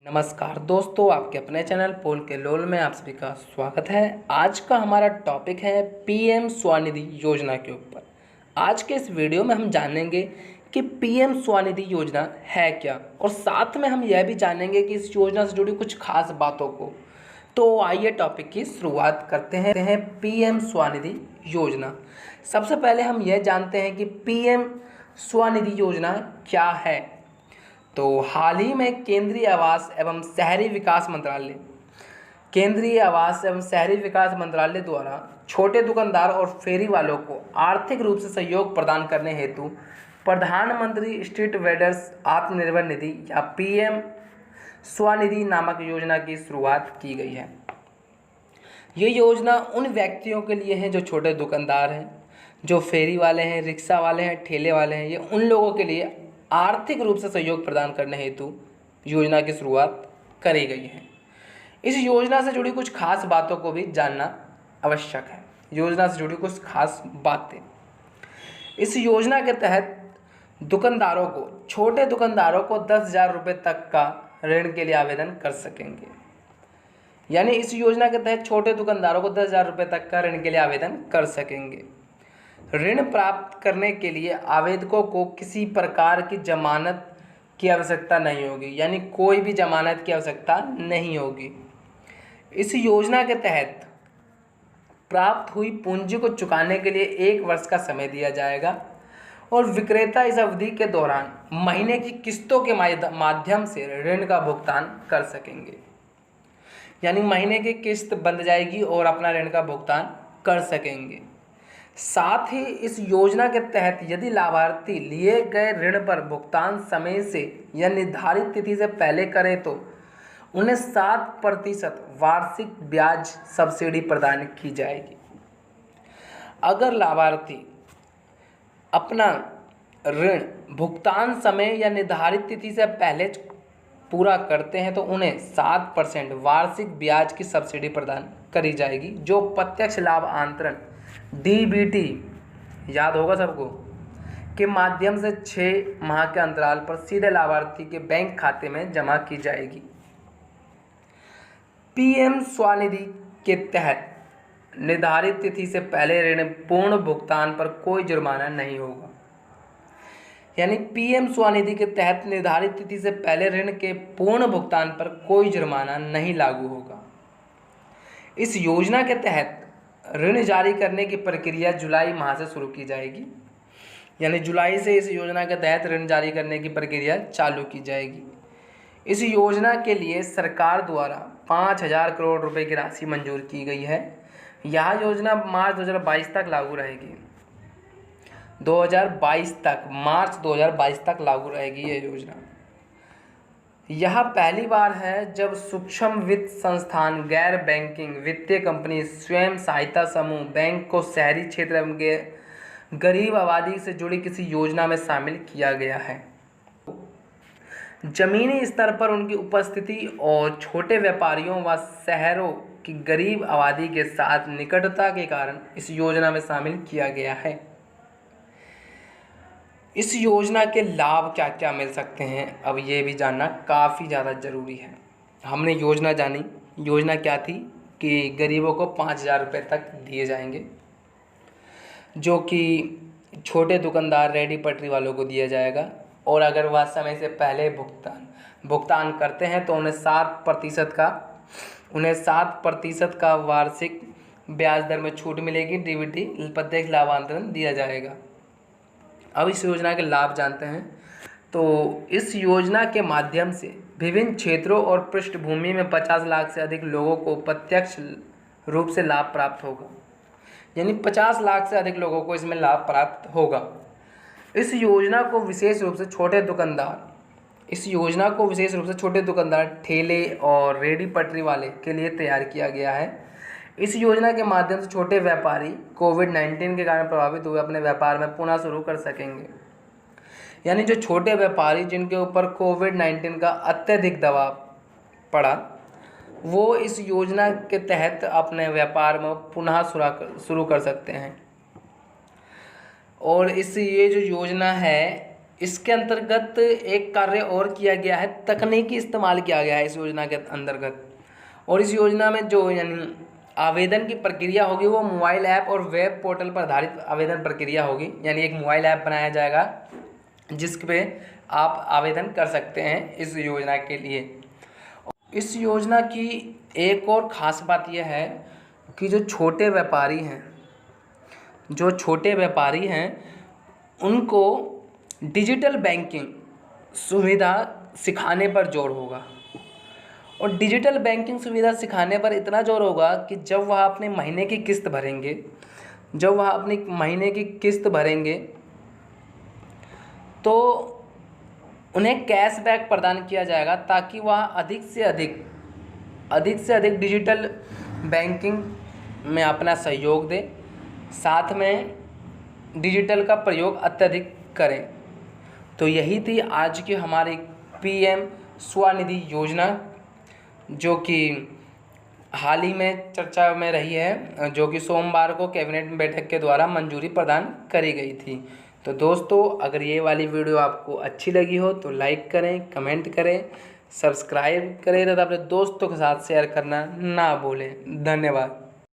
नमस्कार दोस्तों, आपके अपने चैनल पोल के लोल में आप सभी का स्वागत है। आज का हमारा टॉपिक है पीएम स्वनिधि योजना के ऊपर। आज के इस वीडियो में हम जानेंगे कि पीएम स्वनिधि योजना है क्या, और साथ में हम यह भी जानेंगे कि इस योजना से जुड़ी कुछ खास बातों को। तो आइए टॉपिक की शुरुआत करते हैं। पीएम स्वनिधि योजना। सबसे पहले हम यह जानते हैं कि पीएम स्वनिधि योजना क्या है। तो हाल ही में केंद्रीय आवास एवं शहरी विकास मंत्रालय द्वारा छोटे दुकानदार और फेरी वालों को आर्थिक रूप से सहयोग प्रदान करने हेतु प्रधानमंत्री स्ट्रीट वेंडर्स आत्मनिर्भर निधि या पीएम स्वनिधि नामक योजना की शुरुआत की गई है। ये योजना उन व्यक्तियों के लिए है जो छोटे दुकानदार हैं, जो फेरी वाले हैं, रिक्शा वाले हैं, ठेले वाले हैं। ये उन लोगों के लिए आर्थिक रूप से सहयोग प्रदान करने हेतु योजना की शुरुआत करी गई है। इस योजना से जुड़ी कुछ खास बातों को भी जानना आवश्यक है। योजना से जुड़ी कुछ खास बातें। इस योजना के तहत छोटे दुकानदारों को 10,000 रुपये तक का ऋण के लिए आवेदन कर सकेंगे। यानी इस योजना के तहत छोटे दुकानदारों को 10,000 रुपये तक का ऋण के लिए आवेदन कर सकेंगे। ऋण प्राप्त करने के लिए आवेदकों को किसी प्रकार की जमानत की आवश्यकता नहीं होगी, यानी कोई भी जमानत की आवश्यकता नहीं होगी। इस योजना के तहत प्राप्त हुई पूंजी को चुकाने के लिए 1 वर्ष का समय दिया जाएगा, और विक्रेता इस अवधि के दौरान महीने की किस्तों के माध्यम से ऋण का भुगतान कर सकेंगे। यानी महीने की किस्त बंध जाएगी और अपना ऋण का भुगतान कर सकेंगे। साथ ही इस योजना के तहत यदि लाभार्थी लिए गए ऋण पर भुगतान समय से या निर्धारित तिथि से पहले करें तो उन्हें 7% वार्षिक ब्याज सब्सिडी प्रदान की जाएगी। अगर लाभार्थी अपना ऋण भुगतान समय या निर्धारित तिथि से पहले पूरा करते हैं तो उन्हें 7% वार्षिक ब्याज की सब्सिडी प्रदान करी जाएगी, जो प्रत्यक्ष लाभ अंतरण डीबीटी याद होगा सबको के माध्यम से 6 माह के अंतराल पर सीधे लाभार्थी के बैंक खाते में जमा की जाएगी। पीएम स्वनिधि के तहत निर्धारित तिथि से पहले ऋण पूर्ण भुगतान पर कोई जुर्माना नहीं होगा। यानी पीएम स्वनिधि के तहत निर्धारित तिथि से पहले ऋण के पूर्ण भुगतान पर कोई जुर्माना नहीं लागू होगा। इस योजना के तहत ऋण जारी करने की प्रक्रिया जुलाई माह से शुरू की जाएगी। यानी जुलाई से इस योजना के तहत ऋण जारी करने की प्रक्रिया चालू की जाएगी। इस योजना के लिए सरकार द्वारा 5,000 करोड़ रुपए की राशि मंजूर की गई है। यह योजना मार्च 2022 तक लागू रहेगी। मार्च 2022 तक लागू रहेगी ये योजना। यह पहली बार है जब सूक्ष्म वित्त संस्थान, गैर बैंकिंग वित्तीय कंपनी, स्वयं सहायता समूह, बैंक को शहरी क्षेत्र एवं गरीब आबादी से जुड़ी किसी योजना में शामिल किया गया है। जमीनी स्तर पर उनकी उपस्थिति और छोटे व्यापारियों व शहरों की गरीब आबादी के साथ निकटता के कारण इस योजना में शामिल किया गया है। इस योजना के लाभ क्या क्या मिल सकते हैं, अब ये भी जानना काफ़ी ज़्यादा ज़रूरी है। हमने योजना जानी। योजना क्या थी कि गरीबों को 5,000 रुपये तक दिए जाएंगे, जो कि छोटे दुकानदार, रेहड़ी पटरी वालों को दिया जाएगा। और अगर वह समय से पहले भुगतान करते हैं तो उन्हें 7% का वार्षिक ब्याज दर में छूट मिलेगी। डीबीटी प्रत्यक्ष लाभांतरण दिया जाएगा। अब इस योजना के लाभ जानते हैं। तो इस योजना के माध्यम से विभिन्न क्षेत्रों और पृष्ठभूमि में 50 लाख से अधिक लोगों को प्रत्यक्ष रूप से लाभ प्राप्त होगा। यानी 50 लाख से अधिक लोगों को इसमें लाभ प्राप्त होगा। इस योजना को विशेष रूप से छोटे दुकानदार, ठेले और रेहड़ी पटरी वाले के लिए तैयार किया गया है। इस योजना के माध्यम से छोटे व्यापारी कोविड-19 के कारण प्रभावित हुए अपने व्यापार में पुनः शुरू कर सकेंगे। यानी जो छोटे व्यापारी जिनके ऊपर कोविड-19 का अत्यधिक दबाव पड़ा, वो इस योजना के तहत अपने व्यापार में पुनः शुरू कर सकते हैं। और ये जो योजना है इसके अंतर्गत एक कार्य और किया गया है, तकनीकी इस्तेमाल किया गया है इस योजना के अंतर्गत। और इस योजना में जो यानी आवेदन की प्रक्रिया होगी वो मोबाइल ऐप और वेब पोर्टल पर आधारित आवेदन प्रक्रिया होगी। यानी एक मोबाइल ऐप बनाया जाएगा जिस पे आप आवेदन कर सकते हैं इस योजना के लिए। इस योजना की एक और ख़ास बात यह है कि जो छोटे व्यापारी हैं उनको डिजिटल बैंकिंग सुविधा सिखाने पर जोर होगा। और डिजिटल बैंकिंग सुविधा सिखाने पर इतना जोर होगा कि जब वह अपने महीने की किस्त भरेंगे तो उन्हें कैशबैक प्रदान किया जाएगा, ताकि वह अधिक से अधिक डिजिटल बैंकिंग में अपना सहयोग दें, साथ में डिजिटल का प्रयोग अत्यधिक करें। तो यही थी आज की हमारी PM स्वनिधि योजना, जो कि हाल ही में चर्चा में रही है, जो कि सोमवार को कैबिनेट बैठक के द्वारा मंजूरी प्रदान करी गई थी। तो दोस्तों, अगर ये वाली वीडियो आपको अच्छी लगी हो तो लाइक करें, कमेंट करें, सब्सक्राइब करें तथा अपने दोस्तों के साथ शेयर करना ना भूलें। धन्यवाद।